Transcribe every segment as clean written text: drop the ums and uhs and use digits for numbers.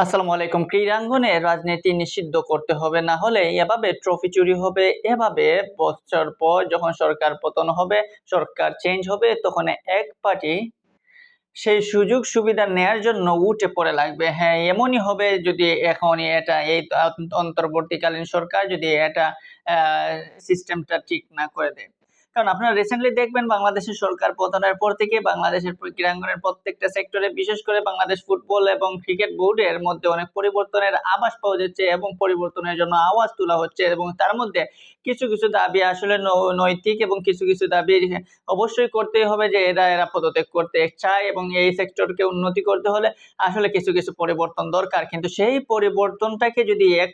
আসসালামু আলাইকুম। ক্রীড়াঙ্গনে রাজনীতি নিষিদ্ধ করতে হবে, না হলে এভাবে ট্রফি চুরি হবে। এভাবে বছর পর যখন সরকার পতন হবে, সরকার চেঞ্জ হবে, তখন এক পার্টি সেই সুযোগ সুবিধা নেয়ার জন্য উঠে পড়ে লাগবে। হ্যাঁ, এমনই হবে যদি এখনই এটা এই অন্তর্বর্তীকালীন সরকার যদি এটা সিস্টেমটা ঠিক না করে দেয়। কারণ আপনারা রিসেন্টলি দেখবেন বাংলাদেশের সরকার পতনের পর থেকে বাংলাদেশের ক্রীড়াঙ্গনের প্রত্যেকটা সেক্টরে, বিশেষ করে বাংলাদেশ ফুটবল এবং ক্রিকেট বোর্ডের মধ্যে অনেক পরিবর্তনের আভাস পাওয়া যাচ্ছে এবং পরিবর্তনের জন্য আওয়াজ তোলা হচ্ছে, এবং তার মধ্যে কিছু কিছু দাবি আসলে নৈতিক এবং কিছু কিছু দাবি অবশ্যই করতেই হবে যে এরা পদত্যাগ করতে চায়, এবং এই সেক্টরকে উন্নতি করতে হলে আসলে কিছু কিছু পরিবর্তন দরকার। কিন্তু সেই পরিবর্তনটাকে যদি এক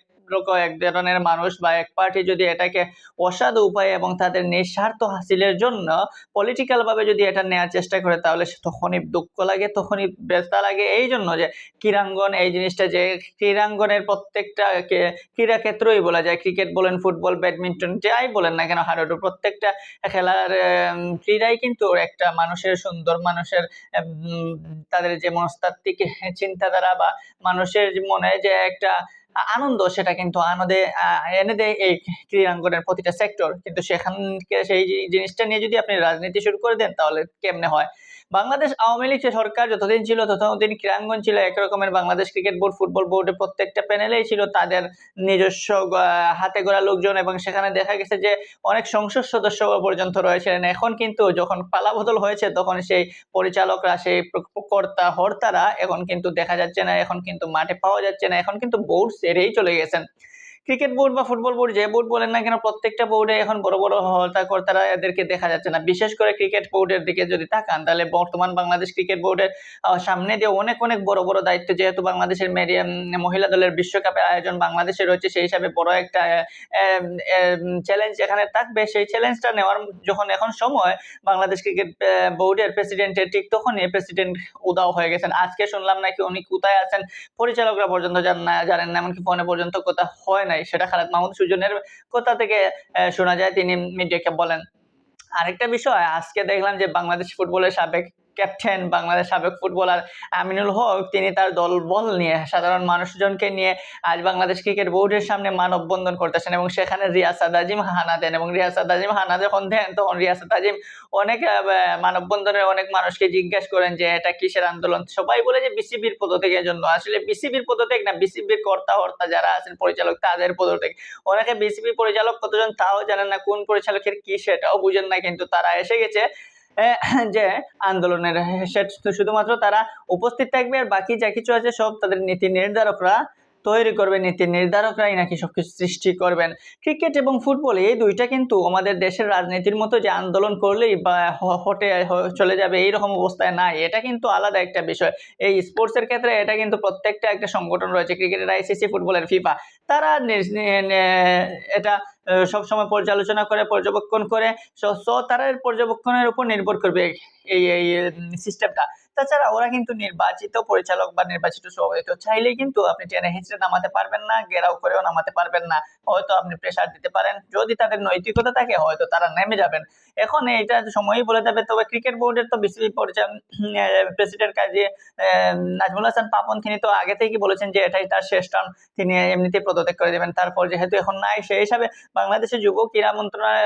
ধরনের মানুষ বা এক পার্টি যদি এটাকে অসাধু উপায়ে এবং তাদের নিঃস্বার্থ হাসিলের জন্য পলিটিক্যাল ভাবে যদি এটা নেওয়ার চেষ্টা করে, তাহলে তখনই দুঃখ লাগে, তখনই ব্যথা লাগে। এই জন্য যে ক্রীড়াঙ্গন এই জিনিসটা, যে ক্রীড়াঙ্গনের প্রত্যেকটা ক্রীড়া ক্ষেত্রই বলা যায়, ক্রিকেট বলেন, ফুটবল, ব্যাডমিন্টন, যাই বলেন না কেন, হাডুডু, প্রত্যেকটা খেলার ক্রীড়াই কিন্তু একটা মানুষের সুন্দর মানুষের তাদের যে মনস্তাত্ত্বিক চিন্তাধারা বা মানুষের মনে যে একটা আনন্দ, সেটা কিন্তু আনন্দে এনে দেয় এই ক্রীড়াঙ্গনের প্রতিটা সেক্টর। কিন্তু সেখানকে সেই জিনিসটা নিয়ে যদি আপনি রাজনীতি শুরু করে দেন, তাহলে কেমনে হয়? বাংলাদেশ আওয়ামী লীগ সরকার যতদিন ছিল ততদিন ক্রীড়াঙ্গন ছিল একরকমের। বাংলাদেশ ক্রিকেট বোর্ড, ফুটবল বোর্ডের প্রত্যেকটা প্যানেলেই ছিল তাদের নিজস্ব হাতে গড়া লোকজন, এবং সেখানে দেখা গেছে যে অনেক সংসদ সদস্য পর্যন্ত রয়েছিলেন। এখন কিন্তু যখন পালাবদল হয়েছে, তখন সেই পরিচালকরা, সেই কর্তা হর্তারা এখন কিন্তু দেখা যাচ্ছে না, এখন কিন্তু মাঠে পাওয়া যাচ্ছে না, এখন কিন্তু বোর্ড ছেড়েই চলে গেছেন। ক্রিকেট বোর্ড বা ফুটবল বোর্ড, যে বোর্ড বলেন না কেন, প্রত্যেকটা বোর্ডে এখন বড় বড় হর্তাকর্তারা, এদেরকে দেখা যাচ্ছে না। বিশেষ করে ক্রিকেট বোর্ডের দিকে যদি তাকান, তাহলে বর্তমান বাংলাদেশ ক্রিকেট বোর্ডের সামনে দিয়ে অনেক অনেক বড় বড় দায়িত্ব, যেহেতু বাংলাদেশের মহিলা দলের বিশ্বকাপের আয়োজন বাংলাদেশে রয়েছে, সেই হিসাবে বড় একটা চ্যালেঞ্জ এখানে থাকবে। সেই চ্যালেঞ্জটা নেওয়ার যখন এখন সময়, বাংলাদেশ ক্রিকেট বোর্ডের প্রেসিডেন্টের ঠিক তখনই প্রেসিডেন্ট উধাও হয়ে গেছেন। আজকে শুনলাম নাকি উনি কোথায় আছেন পরিচালকরা পর্যন্ত জানেন না, এমনকি ফোনে পর্যন্ত কথা হয় নাই। সেটা খালেদ মাহমুদ সুজনের কথা থেকে শোনা যায়, তিনি মিডিয়াকে বলেন। আরেকটা বিষয়, আজকে দেখলাম যে বাংলাদেশ ফুটবলের সাবেক ক্যাপ্টেন, বাংলাদেশ সাবেক ফুটবলার আমিনুল হক, তিনি তার দলবল নিয়ে, সাধারণ মানুষজনকে নিয়ে আজ বাংলাদেশ ক্রিকেট বোর্ডের সামনে মানববন্ধন করতেছেন, এবং সেখানে রিয়াসাত আজিম হানা দেন, এবং রিয়াসাত আজিম হানা যখন দেন, তখন রিয়াসাত আজিম অনেক মানববন্ধনে অনেক মানুষকে জিজ্ঞাসা করেন যে এটা কিসের আন্দোলন। সবাই বলে যে বিসিবির পদত্যাগের জন্য। আসলে বিসিবির পদত্যাগ না, বিসিবির কর্তা হর্তা যারা আছেন পরিচালক, তাদের পদত্যাগ। অনেকে বিসিবি পরিচালক কতজন তাও জানেন না, কোন পরিচালকের কি সেটাও বুঝেন না, কিন্তু তারা এসে গেছে যে আন্দোলনের শুধুমাত্র তারা উপস্থিত থাকবে, আর বাকি যা কিছু আছে সব তাদের নীতি নির্ধারকরা তৈরি করবে। নীতি নির্ধারকরাই নাকি সবকিছু সৃষ্টি করবেন। ক্রিকেট এবং ফুটবল এই দুইটা কিন্তু আমাদের দেশের রাজনীতির মতো যে আন্দোলন করলেই বা হটে চলে যাবে এইরকম অবস্থায় নাই, এটা কিন্তু আলাদা একটা বিষয়। এই স্পোর্টসের ক্ষেত্রে এটা কিন্তু প্রত্যেকটা একটা সংগঠন রয়েছে, ক্রিকেটের আইসিসি, ফুটবলের ফিফা, তারা এটা সবসময় পর্যালোচনা করে, পর্যবেক্ষণ করে, তারা পর্যবেক্ষণের উপর নির্ভর করবে এই সিস্টেমটা। তাছাড়া ওরা কিন্তু নির্বাচিত পরিচালক বা নির্বাচিত সভাপতি, চাইলেই কিন্তু আপনি টেনে হিঁচড়ে নামাতে পারবেন না, ঘেরাও করেও নামাতে পারবেন না। হয়তো আপনি প্রেসার দিতে পারেন, যদি তাদের নৈতিকতা থাকে হয়তো তারা নেমে যাবেন। এখন এটা সময়ই বলে দেবে। তবে ক্রিকেট বোর্ডের তো বিসিবি প্রেসিডেন্ট কাজী নাজমুল হাসান পাপন, তিনি তো আগে থেকেই বলেছেন যে এটাই তার শেষ টার্ম, তিনি এমনিতেই পদত্যাগ করে দেবেন। তারপর যেহেতু এখন নাই, সেই হিসাবে বাংলাদেশের যুব ক্রীড়া মন্ত্রণালয়,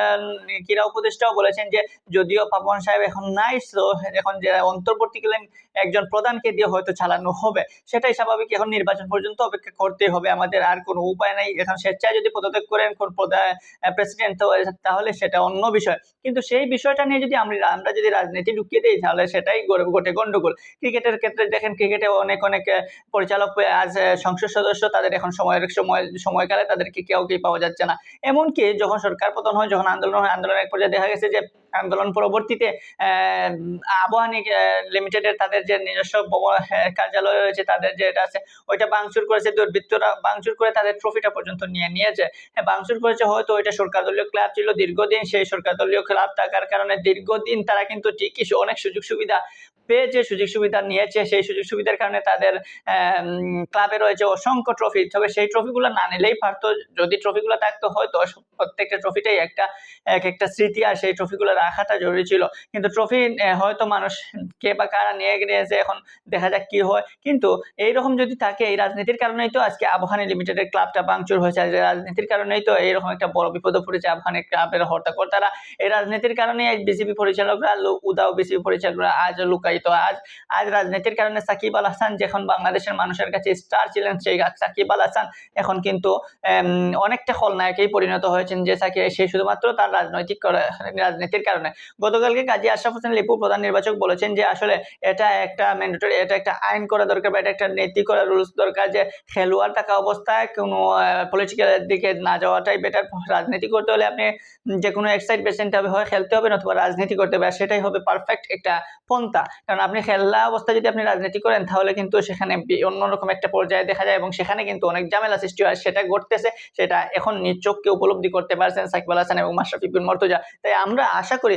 ক্রীড়া উপদেষ্টাও বলেছেন যে যদিও পাপন সাহেব এখন নাই, তো এখন যে অন্তর্বর্তীকালীন একজন প্রধানকে দিয়ে হয়তো চালানো হবে, সেটাই স্বাভাবিক। এখন নির্বাচন পর্যন্ত অপেক্ষা করতে হবে আমাদের, আর কোনো উপায় নাই। এখন স্বেচ্ছায় যদি পদত্যাগ করেন কোন প্রেসিডেন্ট, তাহলে সেটা অন্য বিষয়। কিন্তু সেই বিষয়টা নিয়ে যদি আমরা যদি রাজনীতি ঢুকিয়ে দিই, তাহলে সেটাই ঘটে গন্ডগোল। ক্রিকেটের ক্ষেত্রে দেখেন, ক্রিকেটে অনেক অনেক পরিচালক আজ সংসদ সদস্য, তাদের এখন সময়কালে তাদেরকে কেউকেই পাওয়া যাচ্ছে না। এমনকি যখন সরকার পতন হয়, যখন আন্দোলন হয়, আন্দোলনের এক পর্যায়ে দেখা গেছে যে আন্দোলন পরবর্তীতে আবাহনী লিমিটেডের তাদের যে নিজস্ব কার্যালয় রয়েছে, তাদের যেটা আছে ওইটা ভাঙচুর করেছে দুর্বৃত্তরা, ভাঙচুর করে তাদের ট্রফিটা পর্যন্ত নিয়েছে। ভাঙচুর করেছে, হয়তো ওইটা সরকার দলীয় ক্লাব ছিল দীর্ঘদিন, সেই সরকার দলীয় ক্লাব থাকার কারণে দীর্ঘদিন তারা কিন্তু ঠিকই অনেক সুযোগ সুবিধা পেয়ে, যে সুযোগ সুবিধা নিয়েছে, সেই সুযোগ সুবিধার কারণে তাদের ক্লাবে রয়েছে অসংখ্য ট্রফি। তবে সেই ট্রফিগুলো না নিলেই পারতো, যদি ট্রফিগুলো থাকতো হয়তো প্রত্যেকটা ট্রফিটাই এক একটা স্মৃতি, আর সেই ট্রফিগুলো রাখাটা জরুরি ছিল। কিন্তু ট্রফি হয়তো মানুষ কে বা কারা নিয়ে গিয়েছে, এখন দেখা যাক কি হয়। কিন্তু এইরকম যদি থাকে, এই রাজনীতির কারণেই তো আজকে আবাহনী লিমিটেডের ক্লাবটা ভাঙচুর হয়েছে, আর এই রাজনীতির কারণেই তো এইরকম একটা বড় বিপদে পড়েছে আবাহনী ক্লাবের হর্তাকর্তারা। এই রাজনীতির কারণেই আজ বিসিবি পরিচালকরা উদাও বিসিবি পরিচালকরা আজ লুকায়িত। আজ রাজনীতির কারণে সাকিব আল হাসান যখন বাংলাদেশের মানুষের কাছে স্টার ছিলেন, সেই সাকিব আল হাসান এখন কিন্তু অনেকটা খলনায়কেই পরিণত হয়েছেন, যে সে শুধুমাত্র তার রাজনীতির কারণে। গতকালকে কাজী আশরাফ হোসেন লিপু প্রধান নির্বাচক বলেছেন যে আসলে এটা একটা ম্যান্ডেটরি, এটা একটা আইন করা দরকার, বা এটা একটা নীতি করা, রুলস দরকার, যে খেলোয়াড় থাকা অবস্থায় কোনো পলিটিক্যালের দিকে না যাওয়াটাই বেটার। রাজনীতি করতে হলে আপনি যে কোনো এক সাইড বেছে নিতে হবে, হয় খেলতে হবে অথবা রাজনীতি করতে হবে, আর সেটাই হবে পারফেক্ট একটা পন্থা। কারণ আপনি খেলা অবস্থায় যদি আপনি রাজনীতি করেন, তাহলে কিন্তু সেখানে অন্যরকম একটা পর্যায়ে দেখা যায়, এবং সেখানে কিন্তু অনেক ঝামেলা সৃষ্টি হয়। সেটা ঘটতেছে, সেটা এখন নিজ চোখকে উপলব্ধি করতে পারছেন সাকিব আল হাসান এবং মাশরাফি বিন মুর্তজা। তাই আমরা আশা করি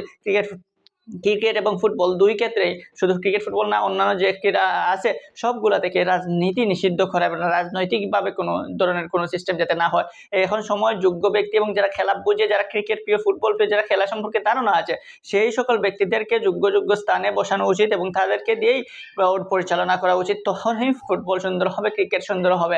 ক্রিকেট এবং ফুটবল দুই ক্ষেত্রেই, শুধু ক্রিকেট ফুটবল না, অন্যান্য যে ক্রীড়া আছে সবগুলা থেকে রাজনীতি নিষিদ্ধ করা এবং রাজনৈতিকভাবে কোনো ধরনের কোনো সিস্টেম যাতে না হয়। এখন সময় যোগ্য ব্যক্তি এবং যারা খেলা বুঝে, যারা ক্রিকেট প্রিয়, ফুটবল প্রিয়, যারা খেলা সম্পর্কে ধারণা আছে, সেই সকল ব্যক্তিদেরকে যোগ্য স্থানে বসানো উচিত এবং তাদেরকে দিয়েই পরিচালনা করা উচিত। তখনই ফুটবল সুন্দর হবে, ক্রিকেট সুন্দর হবে।